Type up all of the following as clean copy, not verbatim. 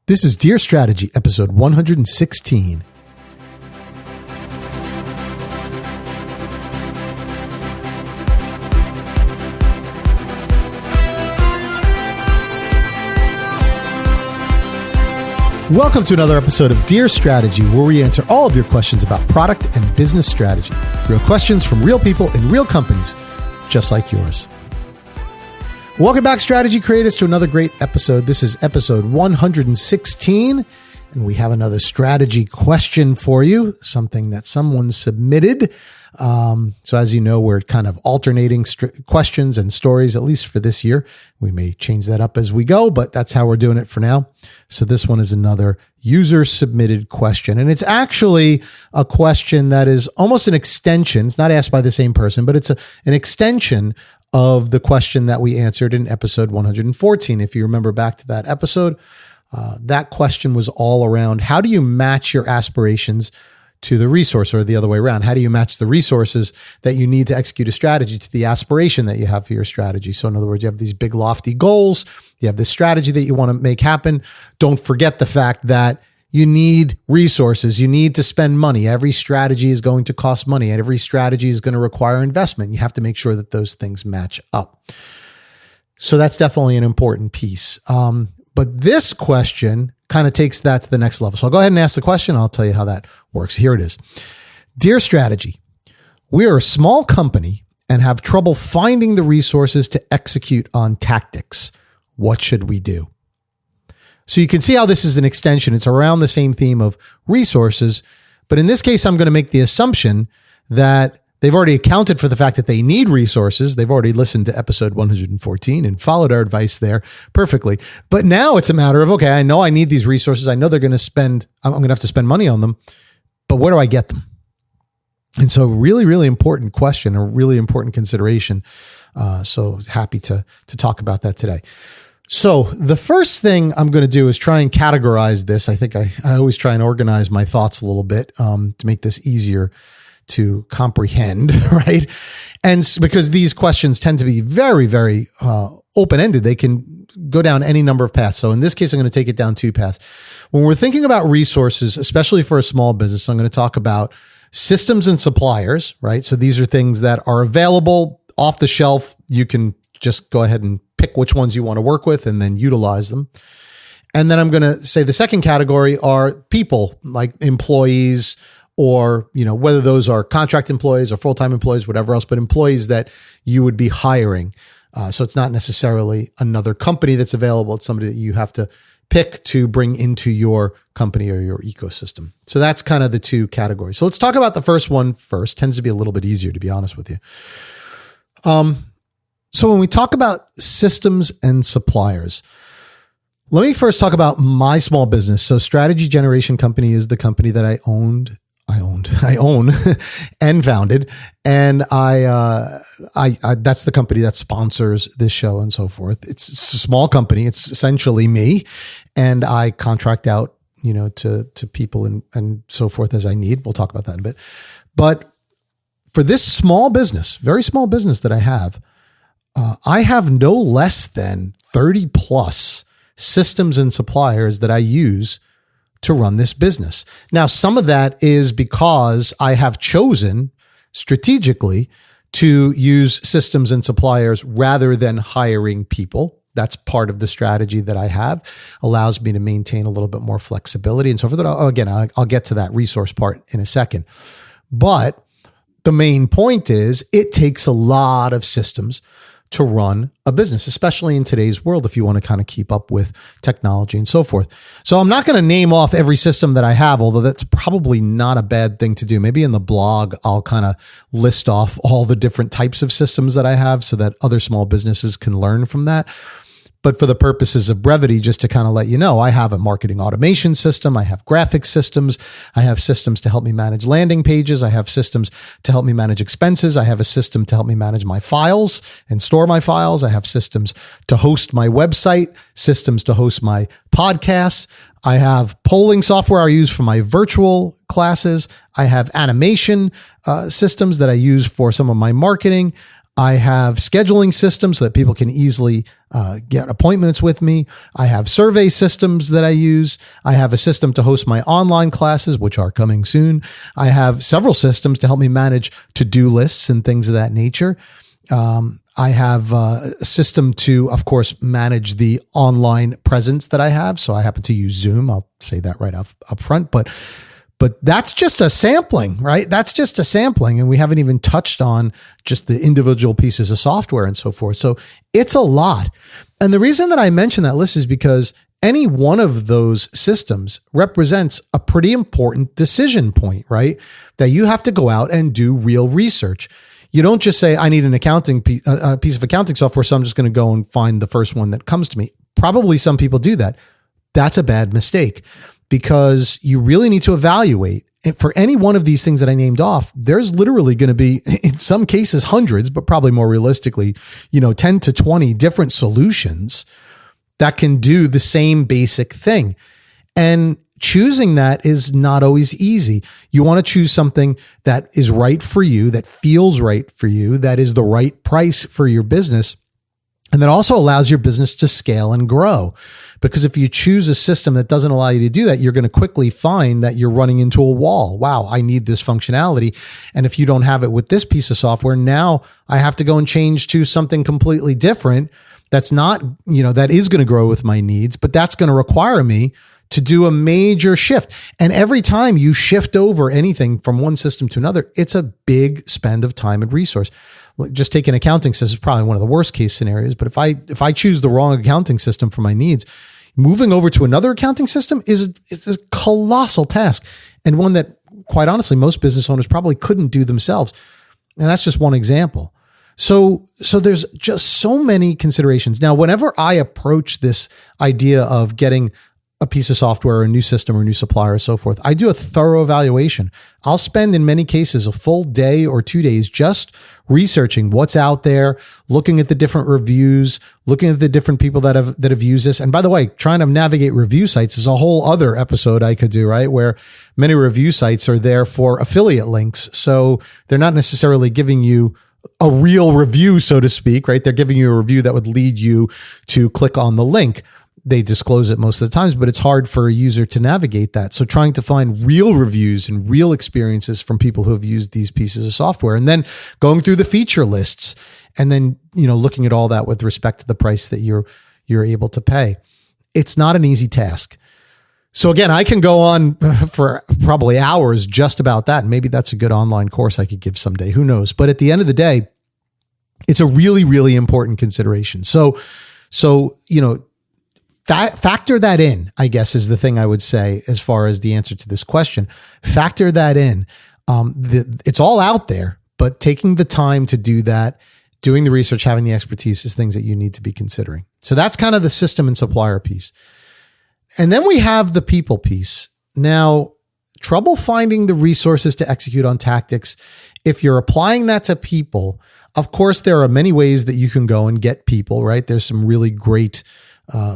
This is Dear Strategy, episode 116. Welcome to another episode of Dear Strategy, where we answer all of your questions about product and business strategy. Real questions from real people in real companies, just like yours. Welcome back, strategy creators, to another great episode. This is episode 116, and we have another strategy question for you, something that someone submitted. So as you know, we're kind of alternating questions and stories, at least for this year. We may change that up as we go, but that's how we're doing it for now. So this one is another user-submitted question, and it's actually a question that is almost an extension. It's not asked by the same person, but it's an extension of the question that we answered in episode 114. If you remember back to that episode, that question was all around how do you match your aspirations to the resource, or the other way around? How do you match the resources that you need to execute a strategy to the aspiration that you have for your strategy? So in other words, you have these big lofty goals, you have this strategy that you want to make happen. Don't forget the fact that you need resources. You need to spend money. Every strategy is going to cost money, and every strategy is going to require investment. You have to make sure that those things match up. So that's definitely an important piece. But this question kind of takes that to the next level. So I'll go ahead and ask the question. I'll tell you how that works. Here it is. Dear Strategy, we are a small company and have trouble finding the resources to execute on tactics. What should we do? So you can see how this is an extension. It's around the same theme of resources. But in this case, I'm going to make the assumption that they've already accounted for the fact that they need resources. They've already listened to episode 114 and followed our advice there perfectly. But now it's a matter of, okay, I know I need these resources. I know I'm going to have to spend money on them, but where do I get them? And so really, really important question, a really important consideration. So happy to talk about that today. So the first thing I'm going to do is try and categorize this. I think I always try and organize my thoughts a little bit to make this easier to comprehend, right? And because these questions tend to be very, very open-ended, they can go down any number of paths. So in this case, I'm going to take it down two paths. When we're thinking about resources, especially for a small business, I'm going to talk about systems and suppliers, right? So these are things that are available off the shelf. You can just go ahead and pick which ones you want to work with and then utilize them. And then I'm going to say the second category are people, like employees, or, whether those are contract employees or full-time employees, whatever else, but employees that you would be hiring. So it's not necessarily another company that's available. It's somebody that you have to pick to bring into your company or your ecosystem. So that's kind of the two categories. So let's talk about the first one first. Tends to be a little bit easier, to be honest with you. So when we talk about systems and suppliers, let me first talk about my small business. So Strategy Generation Company is the company that I own and founded. And I that's the company that sponsors this show and so forth. It's a small company. It's essentially me, and I contract out, to people and so forth as I need. We'll talk about that in a bit. But for this small business, very small business that I have no less than 30 plus systems and suppliers that I use to run this business. Now, some of that is because I have chosen strategically to use systems and suppliers rather than hiring people. That's part of the strategy that I have, allows me to maintain a little bit more flexibility and so forth. Again, I'll get to that resource part in a second. But the main point is it takes a lot of systems to run a business, especially in today's world, if you want to kind of keep up with technology and so forth. So I'm not going to name off every system that I have, although that's probably not a bad thing to do. Maybe in the blog, I'll kind of list off all the different types of systems that I have so that other small businesses can learn from that. But for the purposes of brevity, just to kind of let you know, I have a marketing automation system. I have graphic systems. I have systems to help me manage landing pages. I have systems to help me manage expenses. I have a system to help me manage my files and store my files. I have systems to host my website, systems to host my podcasts. I have polling software I use for my virtual classes. I have animation systems that I use for some of my marketing. I have scheduling systems so that people can easily get appointments with me. I have survey systems that I use. I have a system to host my online classes, which are coming soon. I have several systems to help me manage to-do lists and things of that nature. I have a system to, of course, manage the online presence that I have. So I happen to use Zoom. I'll say that right up front, but that's just a sampling, right? That's just a sampling. And we haven't even touched on just the individual pieces of software and so forth. So it's a lot. And the reason that I mention that list is because any one of those systems represents a pretty important decision point, right? That you have to go out and do real research. You don't just say, I need an accounting piece of accounting software, so I'm just going to go and find the first one that comes to me. Probably some people do that. That's a bad mistake, because you really need to evaluate. For any one of these things that I named off, there's literally going to be, in some cases, hundreds, but probably more realistically, 10 to 20 different solutions that can do the same basic thing. And choosing that is not always easy. You want to choose something that is right for you, that feels right for you, that is the right price for your business, and that also allows your business to scale and grow. Because if you choose a system that doesn't allow you to do that, you're going to quickly find that you're running into a wall. Wow, I need this functionality. And if you don't have it with this piece of software, now I have to go and change to something completely different. That's not, that is going to grow with my needs, but that's going to require me to do a major shift. And every time you shift over anything from one system to another, it's a big spend of time and resource. Just take an accounting system is probably one of the worst case scenarios. But if I choose the wrong accounting system for my needs, moving over to another accounting system is a colossal task, and one that, quite honestly, most business owners probably couldn't do themselves. And that's just one example. So there's just so many considerations. Now, whenever I approach this idea of getting a piece of software or a new system or a new supplier or so forth, I do a thorough evaluation. I'll spend, in many cases, a full day or 2 days just researching what's out there, looking at the different reviews, looking at the different people that have used this. And by the way, trying to navigate review sites is a whole other episode I could do, right? Where many review sites are there for affiliate links. So they're not necessarily giving you a real review, so to speak, right? They're giving you a review that would lead you to click on the link. They disclose it most of the times, but it's hard for a user to navigate that. So trying to find real reviews and real experiences from people who have used these pieces of software, and then going through the feature lists, and then, looking at all that with respect to the price that you're able to pay. It's not an easy task. So again, I can go on for probably hours just about that. And maybe that's a good online course I could give someday. Who knows? But at the end of the day, it's a really, really important consideration. So, factor that in, I guess, is the thing I would say as far as the answer to this question. Factor that in. It's all out there, but taking the time to do that, doing the research, having the expertise is things that you need to be considering. So that's kind of the system and supplier piece. And then we have the people piece. Now, trouble finding the resources to execute on tactics. If you're applying that to people, of course, there are many ways that you can go and get people, right? There's some really great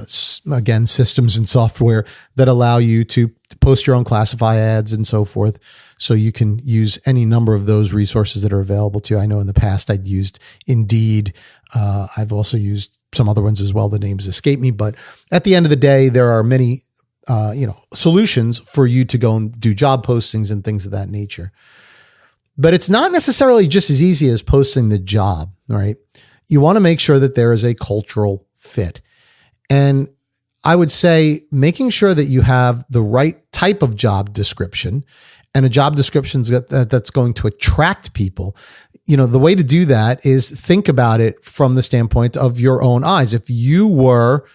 systems and software that allow you to post your own classify ads and so forth. So you can use any number of those resources that are available to you. I know in the past I'd used Indeed. I've also used some other ones as well. The names escape me, but at the end of the day, there are many, solutions for you to go and do job postings and things of that nature. But it's not necessarily just as easy as posting the job, right? You want to make sure that there is a cultural fit. And I would say making sure that you have the right type of job description and a job description that's going to attract people. The way to do that is think about it from the standpoint of your own eyes. If you were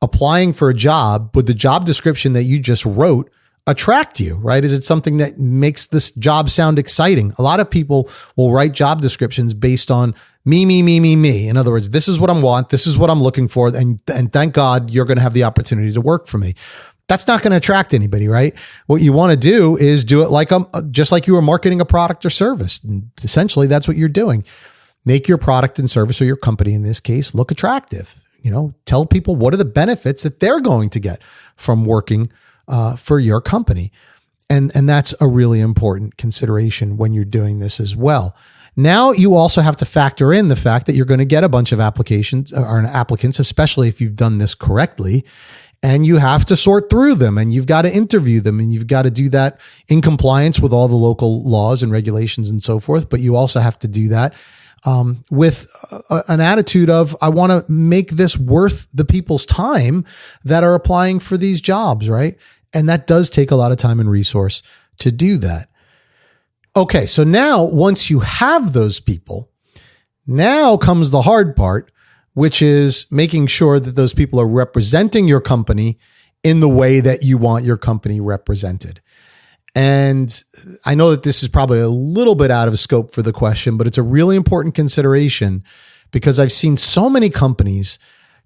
applying for a job, would the job description that you just wrote attract you, right? Is it something that makes this job sound exciting? A lot of people will write job descriptions based on me. In other words, this is what I want. This is what I'm looking for. And thank God you're going to have the opportunity to work for me. That's not going to attract anybody, right? What you want to do is do it just like you were marketing a product or service. And essentially, that's what you're doing. Make your product and service, or your company in this case, look attractive. Tell people what are the benefits that they're going to get from working for your company. And that's a really important consideration when you're doing this as well. Now you also have to factor in the fact that you're going to get a bunch of applications or applicants, especially if you've done this correctly, and you have to sort through them and you've got to interview them and you've got to do that in compliance with all the local laws and regulations and so forth. But you also have to do that with an attitude of, I want to make this worth the people's time that are applying for these jobs, right? And that does take a lot of time and resource to do that. Okay, so now once you have those people, now comes the hard part, which is making sure that those people are representing your company in the way that you want your company represented. And I know that this is probably a little bit out of scope for the question, but it's a really important consideration because I've seen so many companies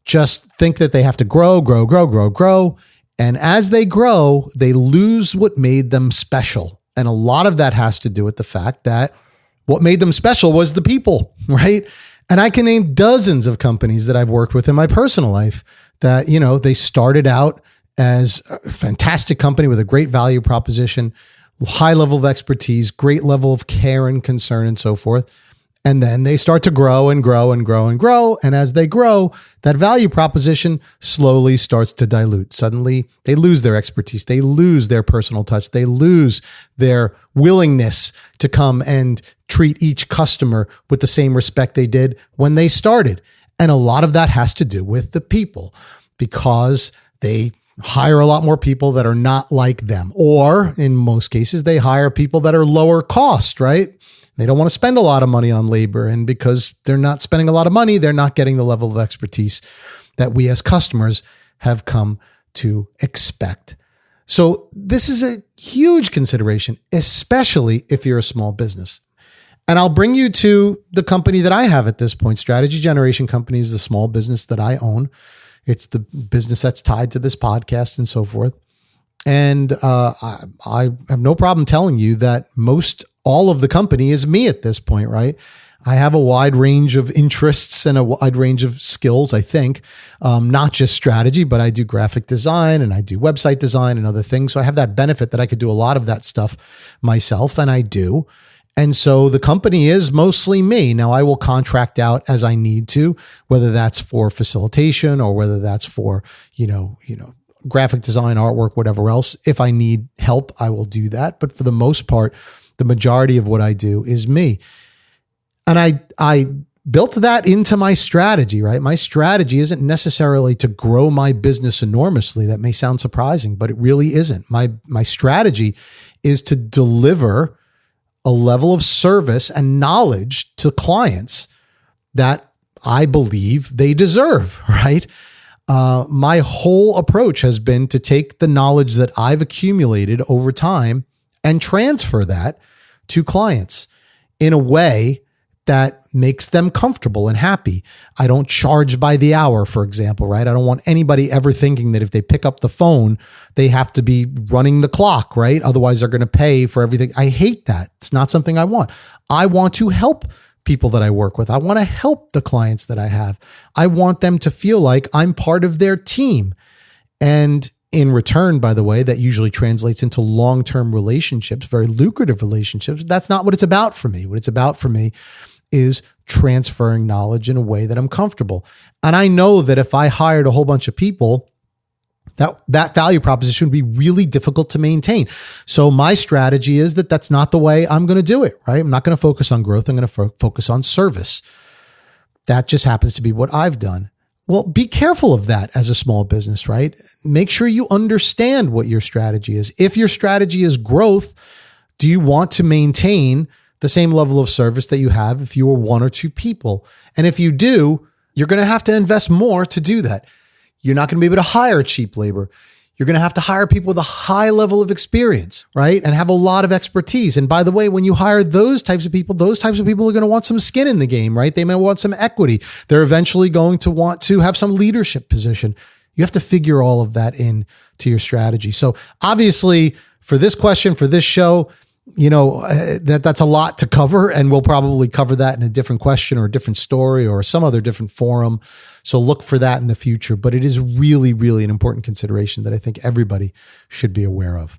just think that they have to grow. And as they grow, they lose what made them special. And a lot of that has to do with the fact that what made them special was the people, right? And I can name dozens of companies that I've worked with in my personal life that, they started out as a fantastic company with a great value proposition, high level of expertise, great level of care and concern and so forth. And then they start to grow and grow and grow and grow. And as they grow, that value proposition slowly starts to dilute. Suddenly they lose their expertise. They lose their personal touch. They lose their willingness to come and treat each customer with the same respect they did when they started. And a lot of that has to do with the people because they hire a lot more people that are not like them. Or in most cases, they hire people that are lower cost, right? They don't want to spend a lot of money on labor. And because they're not spending a lot of money, they're not getting the level of expertise that we as customers have come to expect. So this is a huge consideration, especially if you're a small business. And I'll bring you to the company that I have at this point. Strategy Generation Company is the small business that I own. It's the business that's tied to this podcast and so forth. And I have no problem telling you that all of the company is me at this point, right? I have a wide range of interests and a wide range of skills, I think, not just strategy, but I do graphic design and I do website design and other things. So I have that benefit that I could do a lot of that stuff myself, and I do. And so the company is mostly me. Now I will contract out as I need to, whether that's for facilitation or whether that's for, graphic design, artwork, whatever else. If I need help, I will do that. But for the most part, the majority of what I do is me. And I built that into my strategy, right? My strategy isn't necessarily to grow my business enormously. That may sound surprising, but it really isn't. My strategy is to deliver a level of service and knowledge to clients that I believe they deserve, right? My whole approach has been to take the knowledge that I've accumulated over time and transfer that to clients in a way that makes them comfortable and happy. I don't charge by the hour, for example, right? I don't want anybody ever thinking that if they pick up the phone, they have to be running the clock, right? Otherwise, they're going to pay for everything. I hate that. It's not something I want. I want to help people that I work with. I want to help the clients that I have. I want them to feel like I'm part of their team. And in return, by the way, that usually translates into long-term relationships, very lucrative relationships. That's not what it's about for me. What it's about for me is transferring knowledge in a way that I'm comfortable. And I know that if I hired a whole bunch of people, that value proposition would be really difficult to maintain. So my strategy is that that's not the way I'm going to do it, right? I'm not going to focus on growth. I'm going to focus on service. That just happens to be what I've done. Well, be careful of that as a small business, right? Make sure you understand what your strategy is. If your strategy is growth, do you want to maintain the same level of service that you have if you were one or two people? And if you do, you're going to have to invest more to do that. You're not going to be able to hire cheap labor. You're going to have to hire people with a high level of experience, right? And have a lot of expertise. And by the way, when you hire those types of people are going to want some skin in the game, right? They may want some equity. They're eventually going to want to have some leadership position. You have to figure all of that in to your strategy. So obviously for this question, for this show, that's a lot to cover, and we'll probably cover that in a different question or a different story or some other different forum. So look for that in the future, but it is really, really an important consideration that I think everybody should be aware of.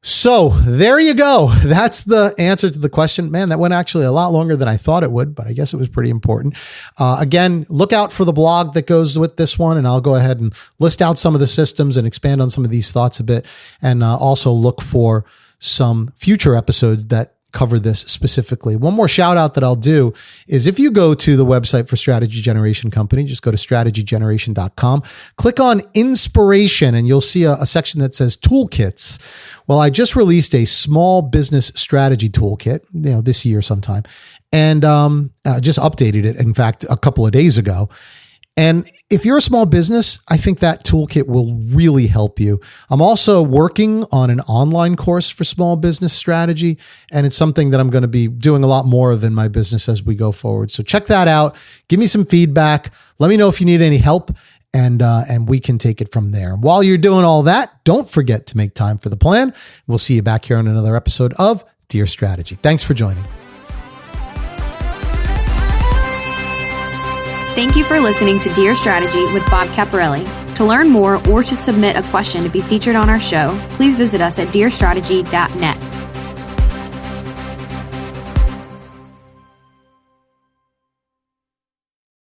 So there you go. That's the answer to the question. Man, that went actually a lot longer than I thought it would, but I guess it was pretty important. Again, look out for the blog that goes with this one, and I'll go ahead and list out some of the systems and expand on some of these thoughts a bit, and also look for some future episodes that cover this specifically. One more shout out that I'll do is if you go to the website for Strategy Generation Company, just go to strategygeneration.com, click on inspiration, and you'll see a section that says toolkits. Well, I just released a small business strategy toolkit, this year sometime, and just updated it, in fact, a couple of days ago. And if you're a small business, I think that toolkit will really help you. I'm also working on an online course for small business strategy, and it's something that I'm going to be doing a lot more of in my business as we go forward. So check that out. Give me some feedback. Let me know if you need any help, and we can take it from there. And while you're doing all that, don't forget to make time for the plan. We'll see you back here on another episode of Dear Strategy. Thanks for joining. Thank you for listening to Dear Strategy with Bob Caparelli. To learn more or to submit a question to be featured on our show, please visit us at dearstrategy.net.